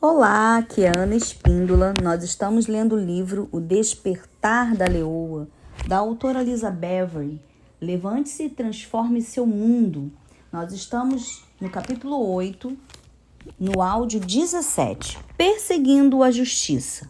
Olá, aqui é Ana Espíndola. Nós estamos lendo o livro O Despertar da Leoa, da autora Lisa Beverly. Levante-se e transforme seu mundo. Nós estamos no capítulo 8, no áudio 17, Perseguindo a Justiça.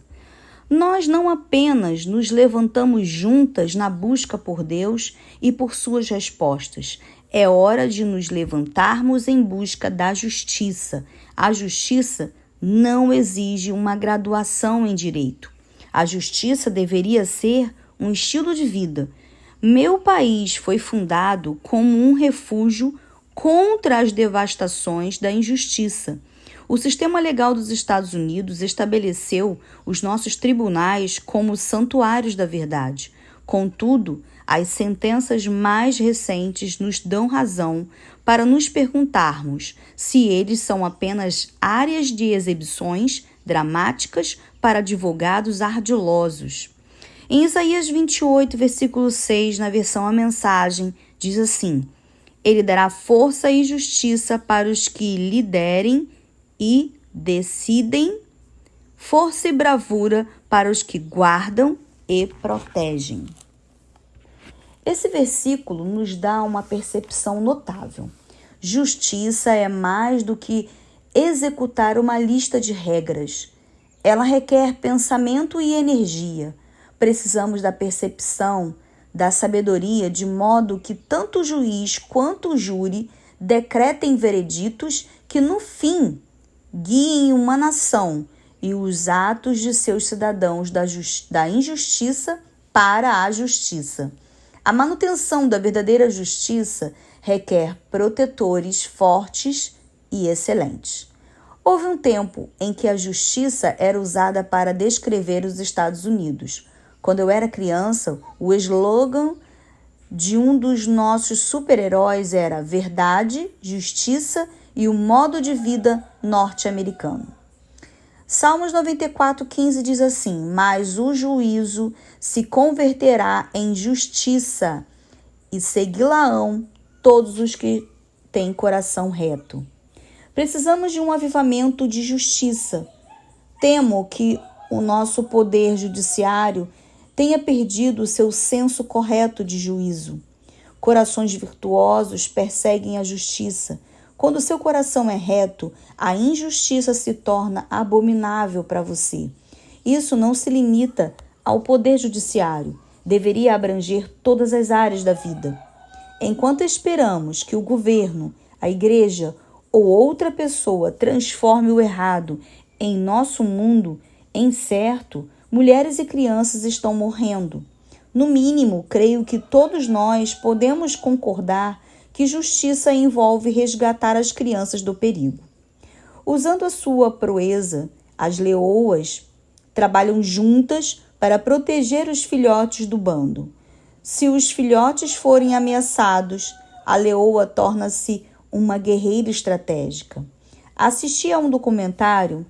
Nós não apenas nos levantamos juntas na busca por Deus e por suas respostas. É hora de nos levantarmos em busca da justiça. A justiça não exige uma graduação em direito. A justiça deveria ser um estilo de vida. Meu país foi fundado como um refúgio contra as devastações da injustiça. O sistema legal dos Estados Unidos estabeleceu os nossos tribunais como santuários da verdade. Contudo, as sentenças mais recentes nos dão razão para nos perguntarmos se eles são apenas áreas de exibições dramáticas para advogados ardilosos. Em Isaías 28, versículo 6, na versão A Mensagem, diz assim: Ele dará força e justiça para os que liderem e decidem, força e bravura para os que guardam e protegem. Esse versículo nos dá uma percepção notável. Justiça é mais do que executar uma lista de regras. Ela requer pensamento e energia. Precisamos da percepção, da sabedoria, de modo que tanto o juiz quanto o júri decretem vereditos que, no fim, guiem uma nação e os atos de seus cidadãos da injustiça para a justiça. A manutenção da verdadeira justiça requer protetores fortes e excelentes. Houve um tempo em que a justiça era usada para descrever os Estados Unidos. Quando eu era criança, o slogan de um dos nossos super-heróis era verdade, justiça e o modo de vida norte-americano. Salmos 94:15 diz assim: Mas o juízo se converterá em justiça e segui-la-ão todos os que têm coração reto. Precisamos de um avivamento de justiça. Temo que o nosso poder judiciário tenha perdido o seu senso correto de juízo. Corações virtuosos perseguem a justiça. Quando seu coração é reto, a injustiça se torna abominável para você. Isso não se limita ao poder judiciário, deveria abranger todas as áreas da vida. Enquanto esperamos que o governo, a igreja ou outra pessoa transforme o errado em nosso mundo incerto, mulheres e crianças estão morrendo. No mínimo, creio que todos nós podemos concordar que justiça envolve resgatar as crianças do perigo. Usando a sua proeza, as leoas trabalham juntas para proteger os filhotes do bando. Se os filhotes forem ameaçados, a leoa torna-se uma guerreira estratégica. Assisti a um documentário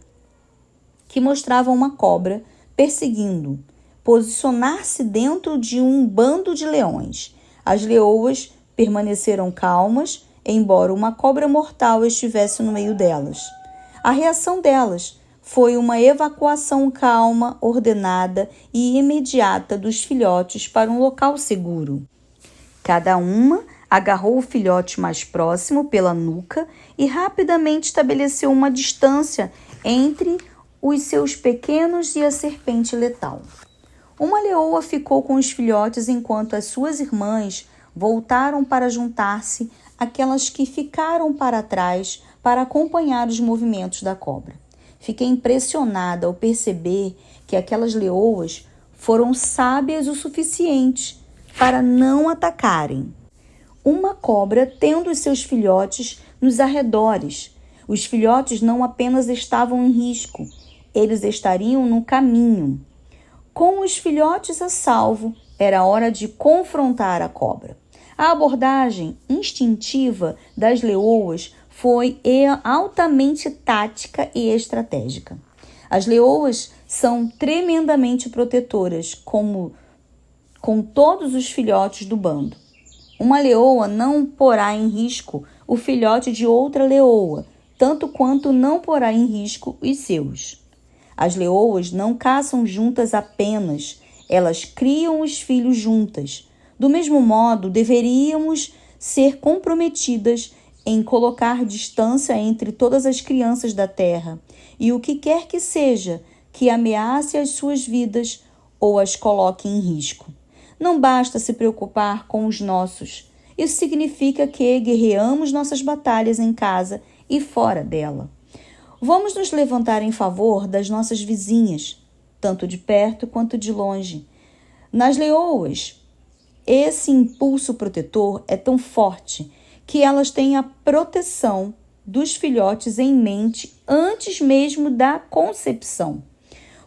que mostrava uma cobra perseguindo, posicionar-se dentro de um bando de leões. As leoas permaneceram calmas, embora uma cobra mortal estivesse no meio delas. A reação delas foi uma evacuação calma, ordenada e imediata dos filhotes para um local seguro. Cada uma agarrou o filhote mais próximo pela nuca e rapidamente estabeleceu uma distância entre os seus pequenos e a serpente letal. Uma leoa ficou com os filhotes enquanto as suas irmãs voltaram para juntar-se àquelas que ficaram para trás para acompanhar os movimentos da cobra. Fiquei impressionada ao perceber que aquelas leoas foram sábias o suficiente para não atacarem uma cobra tendo os seus filhotes nos arredores. Os filhotes não apenas estavam em risco, eles estariam no caminho. Com os filhotes a salvo, era hora de confrontar a cobra. A abordagem instintiva das leoas foi altamente tática e estratégica. As leoas são tremendamente protetoras, com todos os filhotes do bando. Uma leoa não porá em risco o filhote de outra leoa, tanto quanto não porá em risco os seus. As leoas não caçam juntas apenas, elas criam os filhos juntas. Do mesmo modo, deveríamos ser comprometidas em colocar distância entre todas as crianças da terra e o que quer que seja que ameace as suas vidas ou as coloque em risco. Não basta se preocupar com os nossos. Isso significa que guerreamos nossas batalhas em casa e fora dela. Vamos nos levantar em favor das nossas vizinhas, tanto de perto quanto de longe. Nas leoas, esse impulso protetor é tão forte que elas têm a proteção dos filhotes em mente antes mesmo da concepção.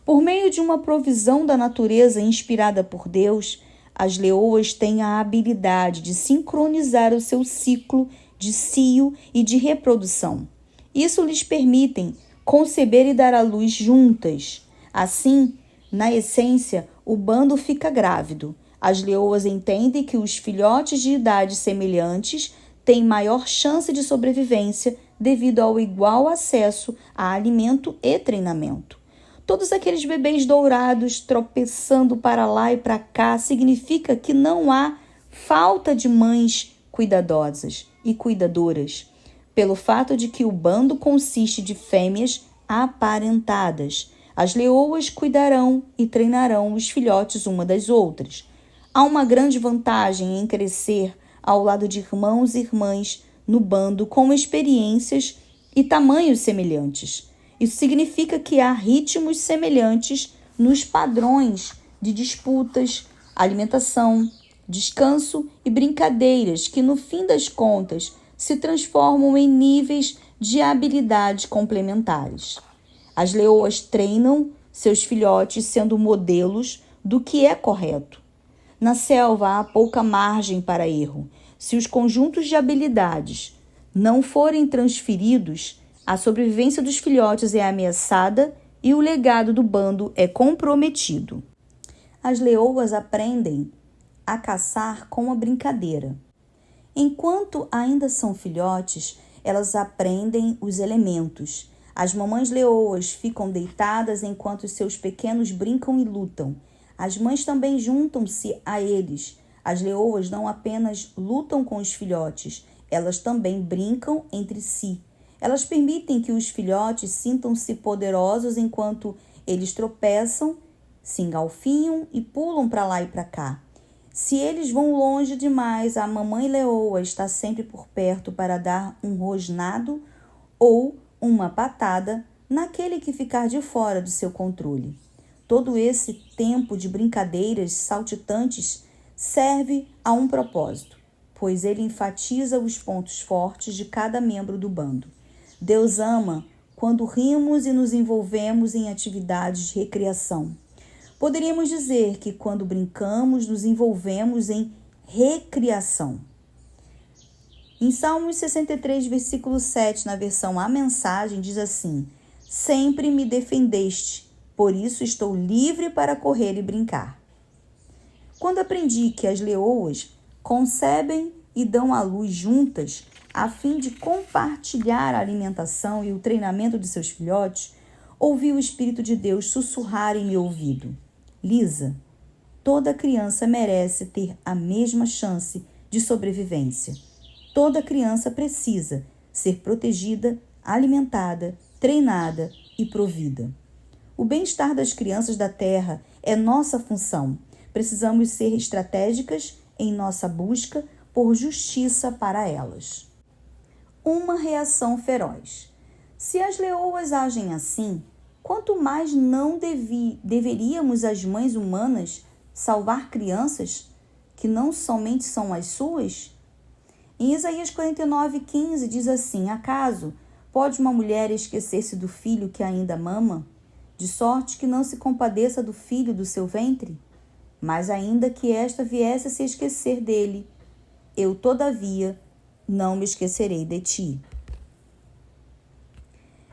Por meio de uma provisão da natureza inspirada por Deus, as leoas têm a habilidade de sincronizar o seu ciclo de cio e de reprodução. Isso lhes permite conceber e dar à luz juntas. Assim, na essência, o bando fica grávido. As leoas entendem que os filhotes de idades semelhantes têm maior chance de sobrevivência devido ao igual acesso a alimento e treinamento. Todos aqueles bebês dourados tropeçando para lá e para cá significa que não há falta de mães cuidadosas e cuidadoras, pelo fato de que o bando consiste de fêmeas aparentadas. As leoas cuidarão e treinarão os filhotes uma das outras. Há uma grande vantagem em crescer ao lado de irmãos e irmãs no bando com experiências e tamanhos semelhantes. Isso significa que há ritmos semelhantes nos padrões de disputas, alimentação, descanso e brincadeiras que, no fim das contas, se transformam em níveis de habilidades complementares. As leoas treinam seus filhotes sendo modelos do que é correto. Na selva há pouca margem para erro. Se os conjuntos de habilidades não forem transferidos, a sobrevivência dos filhotes é ameaçada e o legado do bando é comprometido. As leoas aprendem a caçar com a brincadeira. Enquanto ainda são filhotes, elas aprendem os elementos. As mamães leoas ficam deitadas enquanto seus pequenos brincam e lutam. As mães também juntam-se a eles. As leoas não apenas lutam com os filhotes, elas também brincam entre si. Elas permitem que os filhotes sintam-se poderosos enquanto eles tropeçam, se engalfinham e pulam para lá e para cá. Se eles vão longe demais, a mamãe leoa está sempre por perto para dar um rosnado ou uma patada naquele que ficar de fora do seu controle. Todo esse tempo de brincadeiras saltitantes serve a um propósito, pois ele enfatiza os pontos fortes de cada membro do bando. Deus ama quando rimos e nos envolvemos em atividades de recreação. Poderíamos dizer que quando brincamos, nos envolvemos em recriação. Em Salmos 63, versículo 7, na versão A Mensagem, diz assim: sempre me defendeste, por isso estou livre para correr e brincar. Quando aprendi que as leoas concebem e dão à luz juntas, a fim de compartilhar a alimentação e o treinamento de seus filhotes, ouvi o Espírito de Deus sussurrar em meu ouvido: Lisa, toda criança merece ter a mesma chance de sobrevivência. Toda criança precisa ser protegida, alimentada, treinada e provida. O bem-estar das crianças da Terra é nossa função. Precisamos ser estratégicas em nossa busca por justiça para elas. Uma reação feroz. Se as leoas agem assim, quanto mais não deveríamos as mães humanas salvar crianças que não somente são as suas? Em Isaías 49:15 diz assim: acaso pode uma mulher esquecer-se do filho que ainda mama, de sorte que não se compadeça do filho do seu ventre? Mas ainda que esta viesse a se esquecer dele, eu, todavia, não me esquecerei de ti.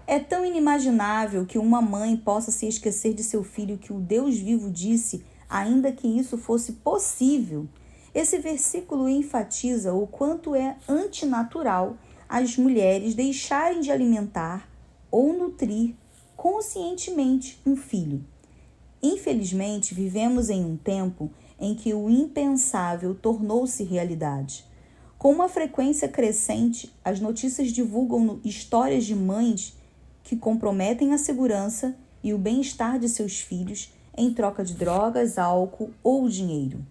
É tão inimaginável que uma mãe possa se esquecer de seu filho que o Deus vivo disse, ainda que isso fosse possível. Esse versículo enfatiza o quanto é antinatural as mulheres deixarem de alimentar ou nutrir conscientemente um filho. Infelizmente, vivemos em um tempo em que o impensável tornou-se realidade. Com uma frequência crescente, as notícias divulgam histórias de mães que comprometem a segurança e o bem-estar de seus filhos em troca de drogas, álcool ou dinheiro.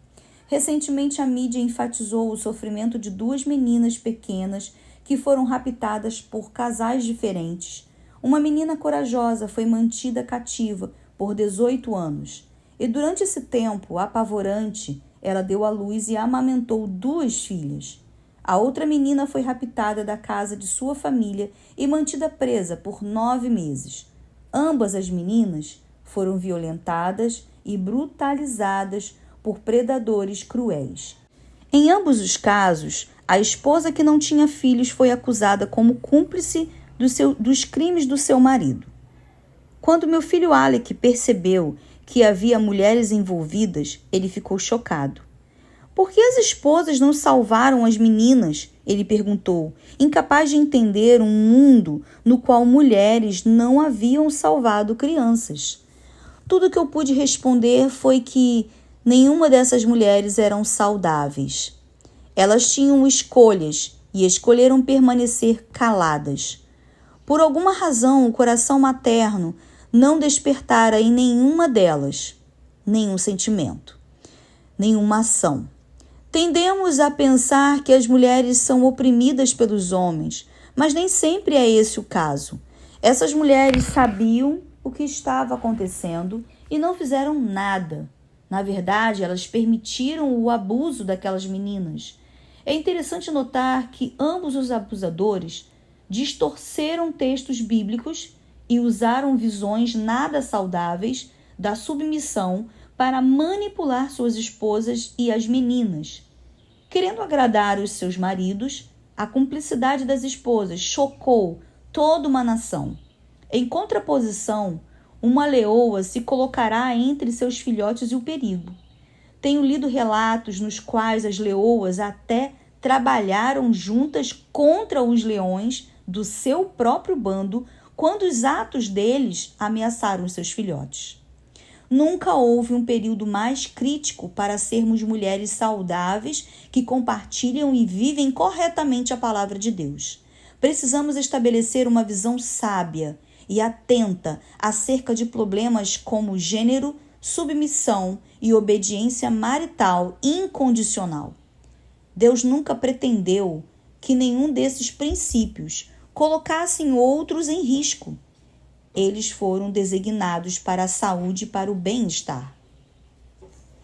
Recentemente, a mídia enfatizou o sofrimento de 2 meninas pequenas que foram raptadas por casais diferentes. Uma menina corajosa foi mantida cativa por 18 anos. E durante esse tempo apavorante, ela deu à luz e amamentou 2 filhas. A outra menina foi raptada da casa de sua família e mantida presa por 9 meses. Ambas as meninas foram violentadas e brutalizadas por predadores cruéis. Em ambos os casos, a esposa que não tinha filhos foi acusada como cúmplice dos crimes do seu marido. Quando meu filho Alec percebeu que havia mulheres envolvidas, ele ficou chocado. Por que as esposas não salvaram as meninas? Ele perguntou, incapaz de entender um mundo no qual mulheres não haviam salvado crianças. Tudo que eu pude responder foi que nenhuma dessas mulheres eram saudáveis. Elas tinham escolhas e escolheram permanecer caladas. Por alguma razão, o coração materno não despertara em nenhuma delas nenhum sentimento, nenhuma ação. Tendemos a pensar que as mulheres são oprimidas pelos homens, mas nem sempre é esse o caso. Essas mulheres sabiam o que estava acontecendo e não fizeram nada. Na verdade, elas permitiram o abuso daquelas meninas. É interessante notar que ambos os abusadores distorceram textos bíblicos e usaram visões nada saudáveis da submissão para manipular suas esposas e as meninas. Querendo agradar os seus maridos, a cumplicidade das esposas chocou toda uma nação. Em contraposição, uma leoa se colocará entre seus filhotes e o perigo. Tenho lido relatos nos quais as leoas até trabalharam juntas contra os leões do seu próprio bando quando os atos deles ameaçaram seus filhotes. Nunca houve um período mais crítico para sermos mulheres saudáveis que compartilham e vivem corretamente a palavra de Deus. Precisamos estabelecer uma visão sábia e atenta acerca de problemas como gênero, submissão e obediência marital incondicional. Deus nunca pretendeu que nenhum desses princípios colocassem outros em risco. Eles foram designados para a saúde e para o bem-estar.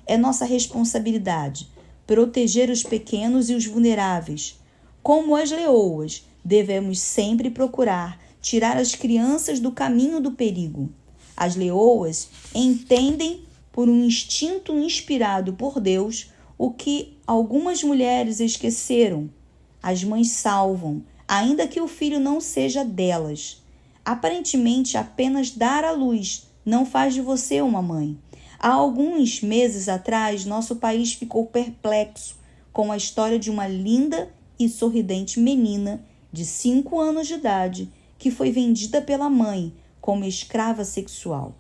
É nossa responsabilidade proteger os pequenos e os vulneráveis. Como as leoas, devemos sempre procurar tirar as crianças do caminho do perigo. As leoas entendem, por um instinto inspirado por Deus, o que algumas mulheres esqueceram. As mães salvam, ainda que o filho não seja delas. Aparentemente, apenas dar à luz não faz de você uma mãe. Há alguns meses atrás, nosso país ficou perplexo com a história de uma linda e sorridente menina de 5 anos de idade que foi vendida pela mãe como escrava sexual.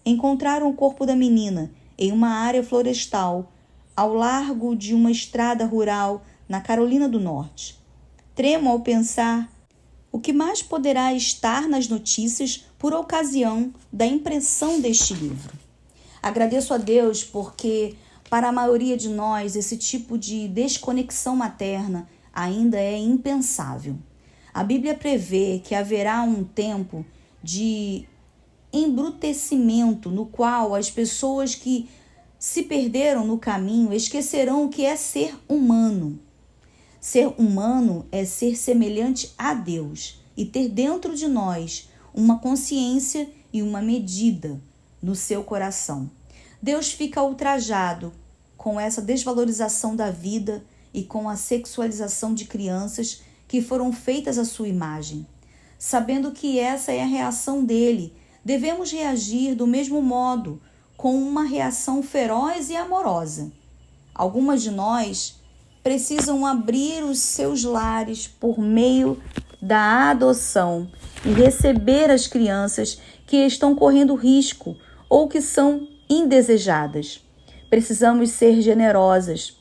Encontraram o corpo da menina em uma área florestal ao largo de uma estrada rural na Carolina do Norte. Tremo ao pensar o que mais poderá estar nas notícias por ocasião da impressão deste livro. Agradeço a Deus porque, para a maioria de nós, esse tipo de desconexão materna ainda é impensável. A Bíblia prevê que haverá um tempo de embrutecimento no qual as pessoas que se perderam no caminho esquecerão o que é ser humano. Ser humano é ser semelhante a Deus e ter dentro de nós uma consciência e uma medida no seu coração. Deus fica ultrajado com essa desvalorização da vida e com a sexualização de crianças que foram feitas à sua imagem. Sabendo que essa é a reação dele, devemos reagir do mesmo modo, com uma reação feroz e amorosa. Algumas de nós precisam abrir os seus lares por meio da adoção e receber as crianças que estão correndo risco ou que são indesejadas. Precisamos ser generosas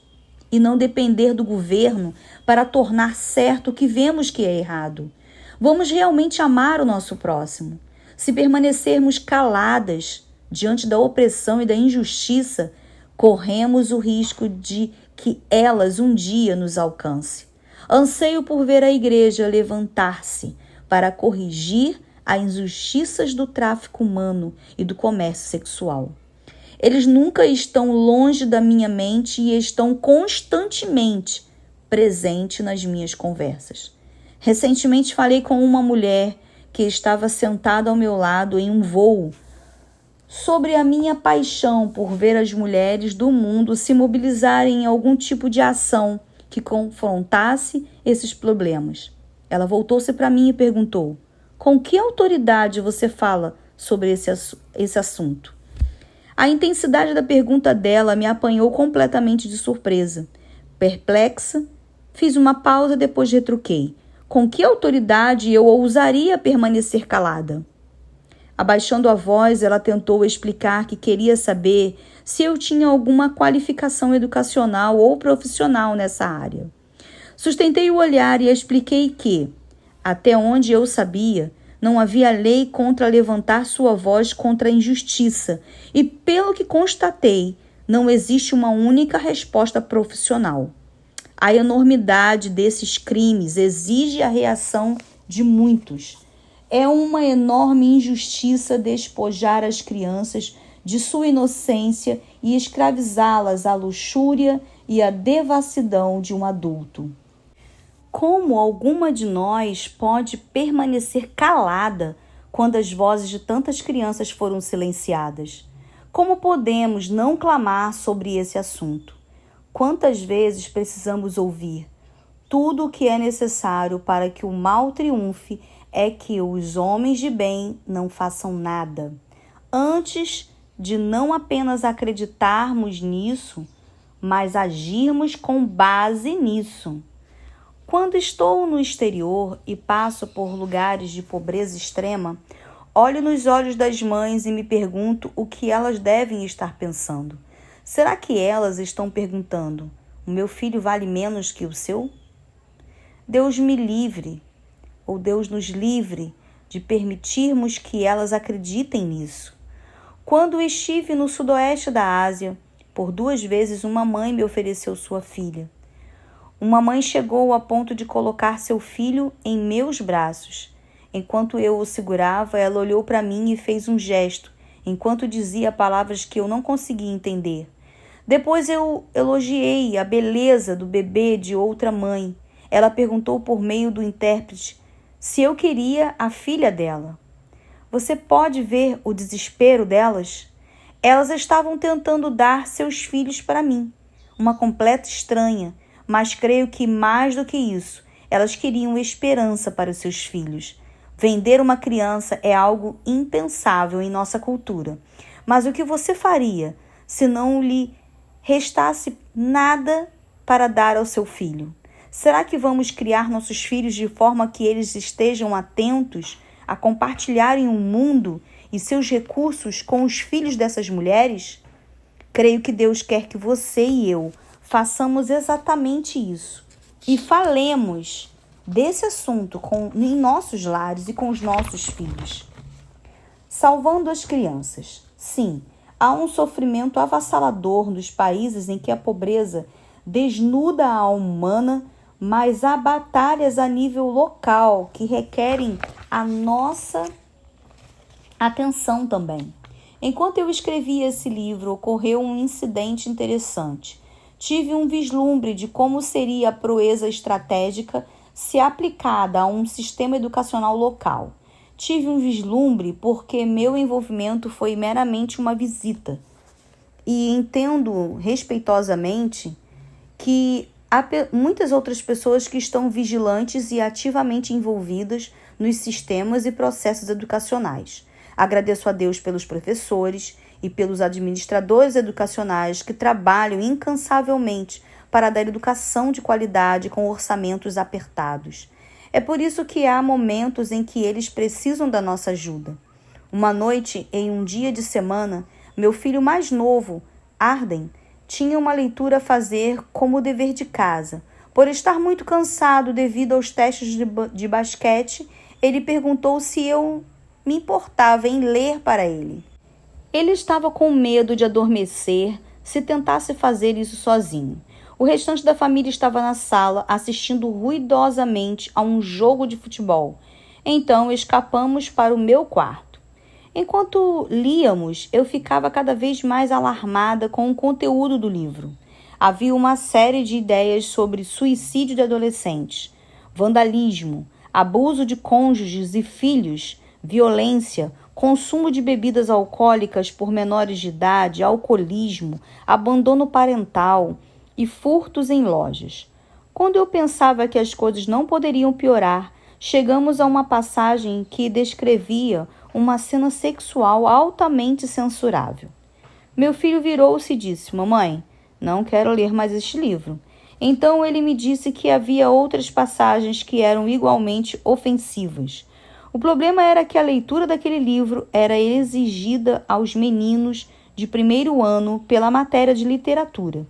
e não depender do governo para tornar certo o que vemos que é errado. Vamos realmente amar o nosso próximo. Se permanecermos caladas diante da opressão e da injustiça, corremos o risco de que elas um dia nos alcance. Anseio por ver a igreja levantar-se para corrigir as injustiças do tráfico humano e do comércio sexual. Eles nunca estão longe da minha mente e estão constantemente presentes nas minhas conversas. Recentemente falei com uma mulher que estava sentada ao meu lado em um voo sobre a minha paixão por ver as mulheres do mundo se mobilizarem em algum tipo de ação que confrontasse esses problemas. Ela voltou-se para mim e perguntou: com que autoridade você fala sobre esse assunto? A intensidade da pergunta dela me apanhou completamente de surpresa. Perplexa, fiz uma pausa, depois retruquei: com que autoridade eu ousaria permanecer calada? Abaixando a voz, ela tentou explicar que queria saber se eu tinha alguma qualificação educacional ou profissional nessa área. Sustentei o olhar e expliquei que, até onde eu sabia, não havia lei contra levantar sua voz contra a injustiça e, pelo que constatei, não existe uma única resposta profissional. A enormidade desses crimes exige a reação de muitos. É uma enorme injustiça despojar as crianças de sua inocência e escravizá-las à luxúria e à devassidão de um adulto. Como alguma de nós pode permanecer calada quando as vozes de tantas crianças foram silenciadas? Como podemos não clamar sobre esse assunto? Quantas vezes precisamos ouvir? Tudo o que é necessário para que o mal triunfe é que os homens de bem não façam nada. Antes de não apenas acreditarmos nisso, mas agirmos com base nisso. Quando estou no exterior e passo por lugares de pobreza extrema, olho nos olhos das mães e me pergunto o que elas devem estar pensando. Será que elas estão perguntando: o meu filho vale menos que o seu? Deus me livre, ou Deus nos livre de permitirmos que elas acreditem nisso. Quando estive no sudoeste da Ásia, por 2 vezes uma mãe me ofereceu sua filha. Uma mãe chegou a ponto de colocar seu filho em meus braços. Enquanto eu o segurava, ela olhou para mim e fez um gesto, enquanto dizia palavras que eu não conseguia entender. Depois eu elogiei a beleza do bebê de outra mãe. Ela perguntou por meio do intérprete se eu queria a filha dela. Você pode ver o desespero delas? Elas estavam tentando dar seus filhos para mim, uma completa estranha, mas creio que mais do que isso, elas queriam esperança para os seus filhos. Vender uma criança é algo impensável em nossa cultura. Mas o que você faria se não lhe restasse nada para dar ao seu filho? Será que vamos criar nossos filhos de forma que eles estejam atentos a compartilharem o mundo e seus recursos com os filhos dessas mulheres? Creio que Deus quer que você e eu façamos exatamente isso e falemos desse assunto em nossos lares e com os nossos filhos. Salvando as crianças. Sim, há um sofrimento avassalador nos países em que a pobreza desnuda a alma humana, mas há batalhas a nível local que requerem a nossa atenção também. Enquanto eu escrevia esse livro, ocorreu um incidente interessante. Tive um vislumbre de como seria a proeza estratégica se aplicada a um sistema educacional local. Tive um vislumbre porque meu envolvimento foi meramente uma visita. E entendo respeitosamente que há muitas outras pessoas que estão vigilantes e ativamente envolvidas nos sistemas e processos educacionais. Agradeço a Deus pelos professores e pelos administradores educacionais que trabalham incansavelmente para dar educação de qualidade com orçamentos apertados. É por isso que há momentos em que eles precisam da nossa ajuda. Uma noite, em um dia de semana, meu filho mais novo, Arden, tinha uma leitura a fazer como dever de casa. Por estar muito cansado devido aos testes de basquete, ele perguntou se eu me importava em ler para ele. Ele estava com medo de adormecer se tentasse fazer isso sozinho. O restante da família estava na sala assistindo ruidosamente a um jogo de futebol. Então escapamos para o meu quarto. Enquanto líamos, eu ficava cada vez mais alarmada com o conteúdo do livro. Havia uma série de ideias sobre suicídio de adolescentes, vandalismo, abuso de cônjuges e filhos, violência, consumo de bebidas alcoólicas por menores de idade, alcoolismo, abandono parental e furtos em lojas. Quando eu pensava que as coisas não poderiam piorar, chegamos a uma passagem que descrevia uma cena sexual altamente censurável. Meu filho virou-se e disse: Mamãe, não quero ler mais este livro. Então ele me disse que havia outras passagens que eram igualmente ofensivas. O problema era que a leitura daquele livro era exigida aos meninos de primeiro ano pela matéria de literatura.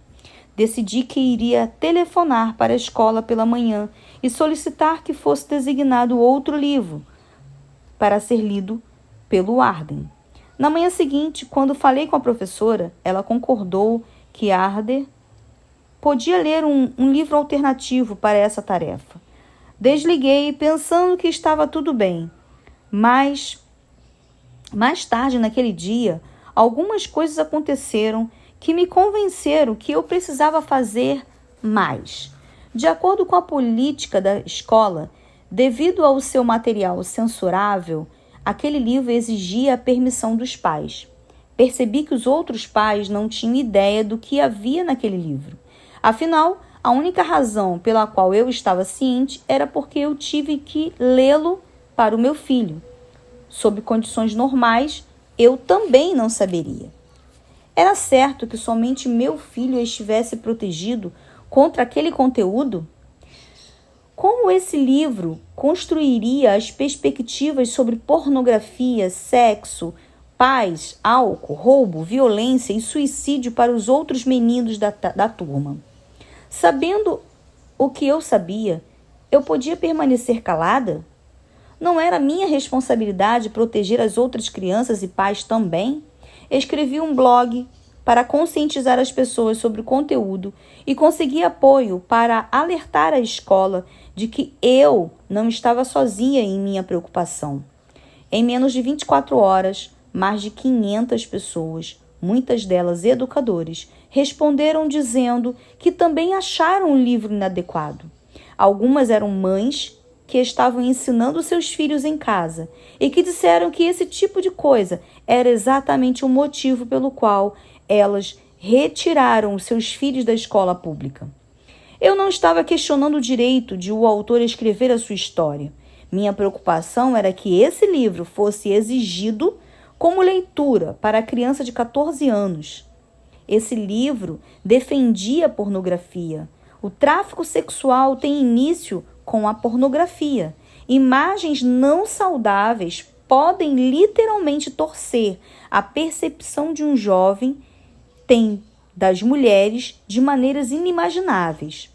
Decidi que iria telefonar para a escola pela manhã e solicitar que fosse designado outro livro para ser lido pelo Arden. Na manhã seguinte, quando falei com a professora, ela concordou que Arden podia ler um livro alternativo para essa tarefa. Desliguei pensando que estava tudo bem, mas mais tarde naquele dia, algumas coisas aconteceram que me convenceram que eu precisava fazer mais. De acordo com a política da escola, devido ao seu material censurável, aquele livro exigia a permissão dos pais. Percebi que os outros pais não tinham ideia do que havia naquele livro. Afinal, a única razão pela qual eu estava ciente era porque eu tive que lê-lo para o meu filho. Sob condições normais, eu também não saberia. Era certo que somente meu filho estivesse protegido contra aquele conteúdo? Como esse livro construiria as perspectivas sobre pornografia, sexo, paz, álcool, roubo, violência e suicídio para os outros meninos da turma? Sabendo o que eu sabia, eu podia permanecer calada? Não era minha responsabilidade proteger as outras crianças e pais também? Escrevi um blog para conscientizar as pessoas sobre o conteúdo e consegui apoio para alertar a escola de que eu não estava sozinha em minha preocupação. Em menos de 24 horas, mais de 500 pessoas, muitas delas educadores, responderam dizendo que também acharam o livro inadequado. Algumas eram mães que estavam ensinando seus filhos em casa e que disseram que esse tipo de coisa era exatamente o motivo pelo qual elas retiraram seus filhos da escola pública. Eu não estava questionando o direito de o autor escrever a sua história. Minha preocupação era que esse livro fosse exigido como leitura para a criança de 14 anos. Esse livro defendia a pornografia. O tráfico sexual tem início com a pornografia. Imagens não saudáveis podem literalmente torcer a percepção de um jovem das mulheres de maneiras inimagináveis.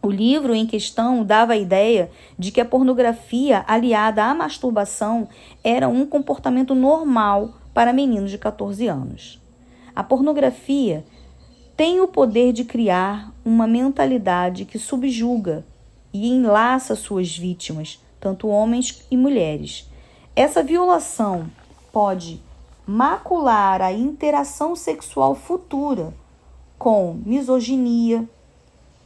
O livro em questão dava a ideia de que a pornografia aliada à masturbação era um comportamento normal para meninos de 14 anos. A pornografia tem o poder de criar uma mentalidade que subjuga e enlaça suas vítimas, tanto homens e mulheres. Essa violação pode macular a interação sexual futura com misoginia,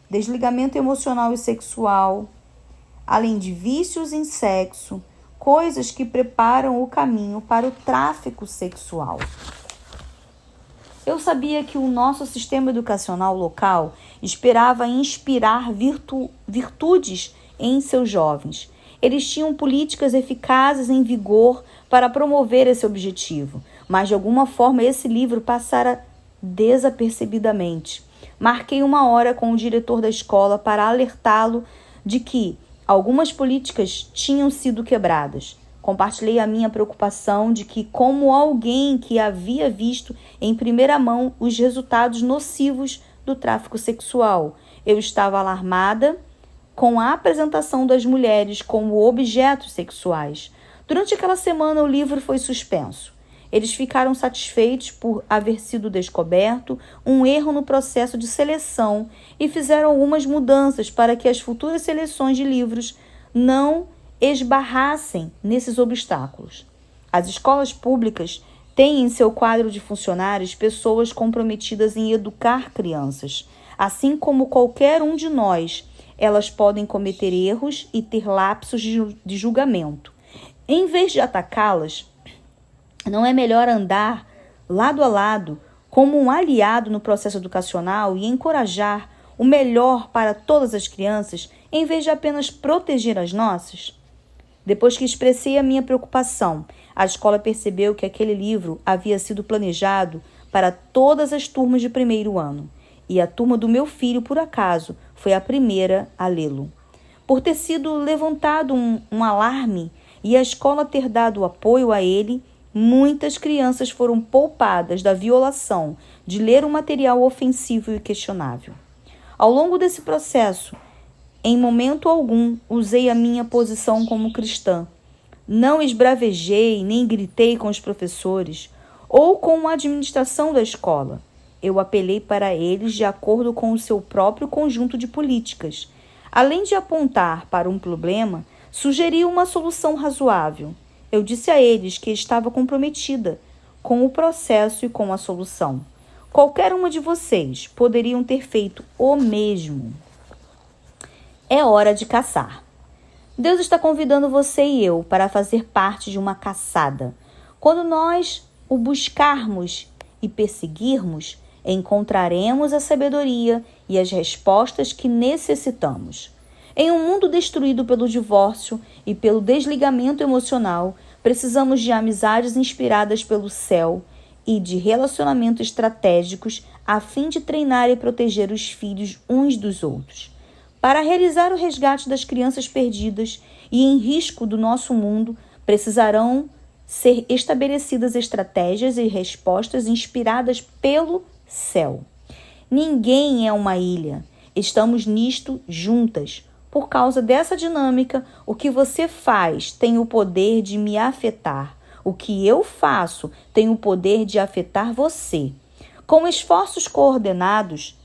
desligamento emocional e sexual, além de vícios em sexo, coisas que preparam o caminho para o tráfico sexual. Eu sabia que o nosso sistema educacional local esperava inspirar virtudes em seus jovens. Eles tinham políticas eficazes em vigor para promover esse objetivo, mas de alguma forma esse livro passara desapercebidamente. Marquei uma hora com o diretor da escola para alertá-lo de que algumas políticas tinham sido quebradas. Compartilhei a minha preocupação de que, como alguém que havia visto em primeira mão os resultados nocivos do tráfico sexual, eu estava alarmada com a apresentação das mulheres como objetos sexuais. Durante aquela semana, o livro foi suspenso. Eles ficaram satisfeitos por haver sido descoberto um erro no processo de seleção e fizeram algumas mudanças para que as futuras seleções de livros não esbarrassem nesses obstáculos. As escolas públicas têm em seu quadro de funcionários pessoas comprometidas em educar crianças. Assim como qualquer um de nós, elas podem cometer erros e ter lapsos de julgamento. Em vez de atacá-las, não é melhor andar lado a lado como um aliado no processo educacional e encorajar o melhor para todas as crianças, em vez de apenas proteger as nossas? Depois que expressei a minha preocupação, a escola percebeu que aquele livro havia sido planejado para todas as turmas de primeiro ano, e a turma do meu filho, por acaso, foi a primeira a lê-lo. Por ter sido levantado um alarme e a escola ter dado apoio a ele, muitas crianças foram poupadas da violação de ler um material ofensivo e questionável. Ao longo desse processo, em momento algum, usei a minha posição como cristã. Não esbravejei nem gritei com os professores ou com a administração da escola. Eu apelei para eles de acordo com o seu próprio conjunto de políticas. Além de apontar para um problema, sugeri uma solução razoável. Eu disse a eles que estava comprometida com o processo e com a solução. Qualquer uma de vocês poderiam ter feito o mesmo. É hora de caçar. Deus está convidando você e eu para fazer parte de uma caçada. Quando nós o buscarmos e perseguirmos, encontraremos a sabedoria e as respostas que necessitamos. Em um mundo destruído pelo divórcio e pelo desligamento emocional, precisamos de amizades inspiradas pelo céu e de relacionamentos estratégicos a fim de treinar e proteger os filhos uns dos outros. Para realizar o resgate das crianças perdidas e em risco do nosso mundo, precisarão ser estabelecidas estratégias e respostas inspiradas pelo céu. Ninguém é uma ilha. Estamos nisto juntas. Por causa dessa dinâmica, o que você faz tem o poder de me afetar. O que eu faço tem o poder de afetar você. Com esforços coordenados,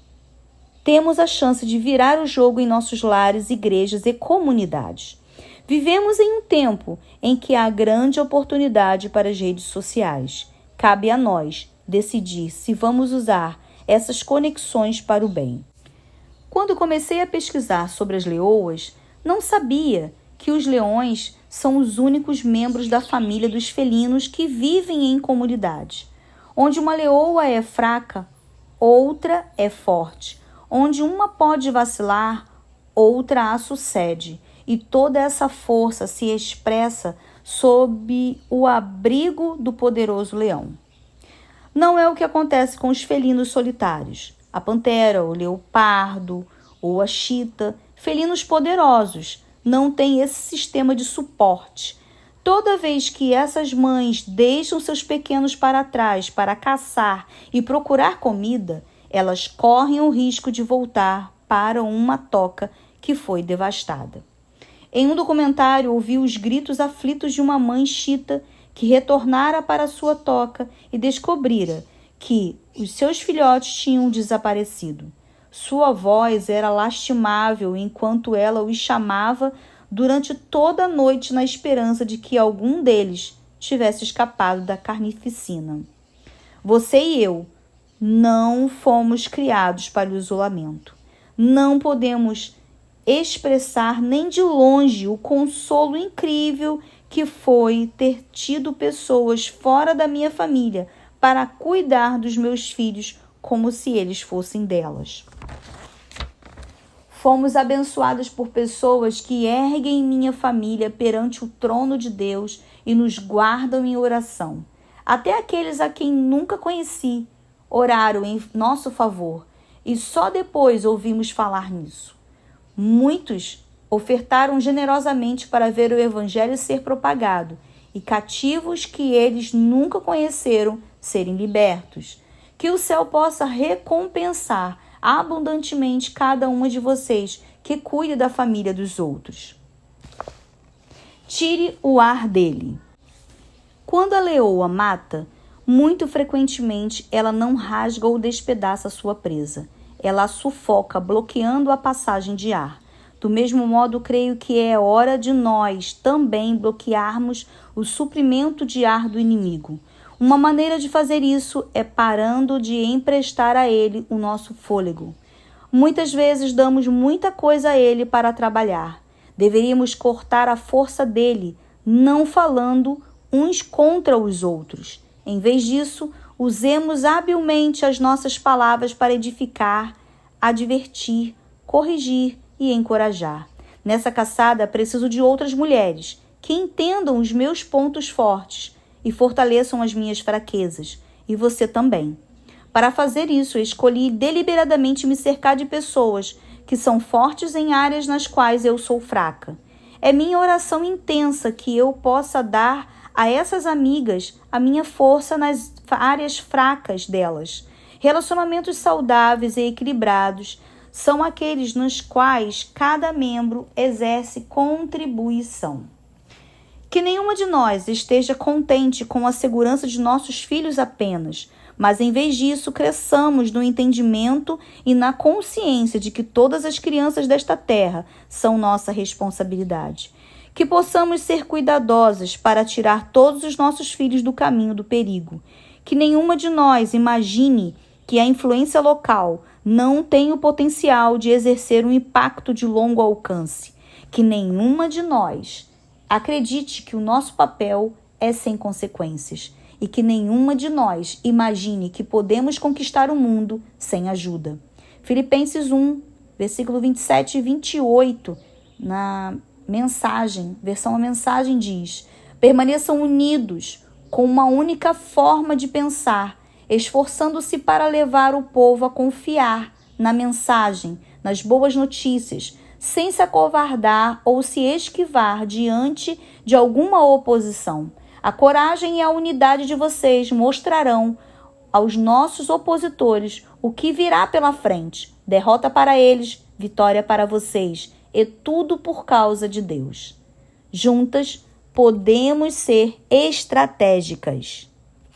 temos a chance de virar o jogo em nossos lares, igrejas e comunidades. Vivemos em um tempo em que há grande oportunidade para as redes sociais. Cabe a nós decidir se vamos usar essas conexões para o bem. Quando comecei a pesquisar sobre as leoas, não sabia que os leões são os únicos membros da família dos felinos que vivem em comunidade. Onde uma leoa é fraca, outra é forte. Onde uma pode vacilar, outra a sucede. E toda essa força se expressa sob o abrigo do poderoso leão. Não é o que acontece com os felinos solitários. A pantera, o leopardo ou a chita, felinos poderosos, não têm esse sistema de suporte. Toda vez que essas mães deixam seus pequenos para trás para caçar e procurar comida, elas correm o risco de voltar para uma toca que foi devastada. Em um documentário, ouvi os gritos aflitos de uma mãe chita que retornara para sua toca e descobrira que os seus filhotes tinham desaparecido. Sua voz era lastimável enquanto ela os chamava durante toda a noite na esperança de que algum deles tivesse escapado da carnificina. Você e eu não fomos criados para o isolamento. Não podemos expressar nem de longe o consolo incrível que foi ter tido pessoas fora da minha família para cuidar dos meus filhos como se eles fossem delas. Fomos abençoadas por pessoas que erguem minha família perante o trono de Deus e nos guardam em oração. Até aqueles a quem nunca conheci oraram em nosso favor. e só depois ouvimos falar nisso. Muitos ofertaram generosamente para ver o evangelho ser propagado e cativos que eles nunca conheceram serem libertos. Que o céu possa recompensar abundantemente cada uma de vocês que cuida da família dos outros. Tire o ar dele. Quando a leoa mata, muito frequentemente ela não rasga ou despedaça a sua presa. Ela a sufoca, bloqueando a passagem de ar. Do mesmo modo, creio que é hora de nós também bloquearmos o suprimento de ar do inimigo. Uma maneira de fazer isso é parando de emprestar a ele o nosso fôlego. Muitas vezes damos muita coisa a ele para trabalhar. Deveríamos cortar a força dele, não falando uns contra os outros. Em vez disso, usemos habilmente as nossas palavras para edificar, advertir, corrigir e encorajar. Nessa caçada, preciso de outras mulheres que entendam os meus pontos fortes e fortaleçam as minhas fraquezas, e você também. Para fazer isso, eu escolhi deliberadamente me cercar de pessoas que são fortes em áreas nas quais eu sou fraca. É minha oração intensa que eu possa dar a essas amigas a minha força nas áreas fracas delas. Relacionamentos saudáveis e equilibrados são aqueles nos quais cada membro exerce contribuição. Que nenhuma de nós esteja contente com a segurança de nossos filhos apenas, mas em vez disso cresçamos no entendimento e na consciência de que todas as crianças desta terra são nossa responsabilidade. Que possamos ser cuidadosas para tirar todos os nossos filhos do caminho do perigo. Que nenhuma de nós imagine que a influência local não tem o potencial de exercer um impacto de longo alcance. Que nenhuma de nós acredite que o nosso papel é sem consequências e que nenhuma de nós imagine que podemos conquistar o mundo sem ajuda. Filipenses 1, versículo 27 e 28, na mensagem, versão a mensagem diz: permaneçam unidos com uma única forma de pensar, esforçando-se para levar o povo a confiar na mensagem, nas boas notícias, sem se acovardar ou se esquivar diante de alguma oposição. A coragem e a unidade de vocês mostrarão aos nossos opositores o que virá pela frente. Derrota para eles, vitória para vocês, e tudo por causa de Deus. Juntas, podemos ser estratégicas.